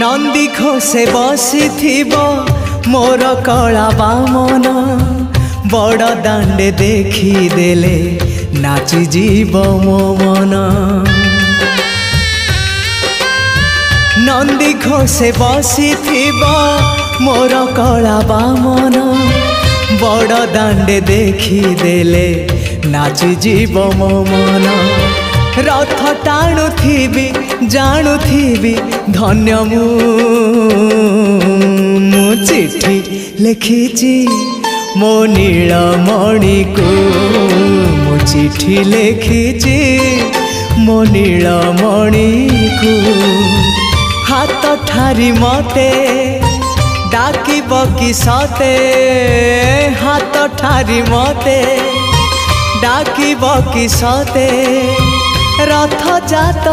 नंदी घोषे बसी मोर कला बामन बड़ दांडे देखी देले नाची जीव मो मन। नंदी घोषे बसी मोर कला बामन बड़ दांडे देखी देले नाची जीव मो मन। रथ टाणुथिबी जाणुथिबी धन्य मु चिट्ठी लिखिची मो नीलमणि को मु चिट्ठी लिखिची मो नीलमणि को। हाथ ठारी मते डाकिब कि सते हाथ ठारी मते डाकिब कि सते रथ जात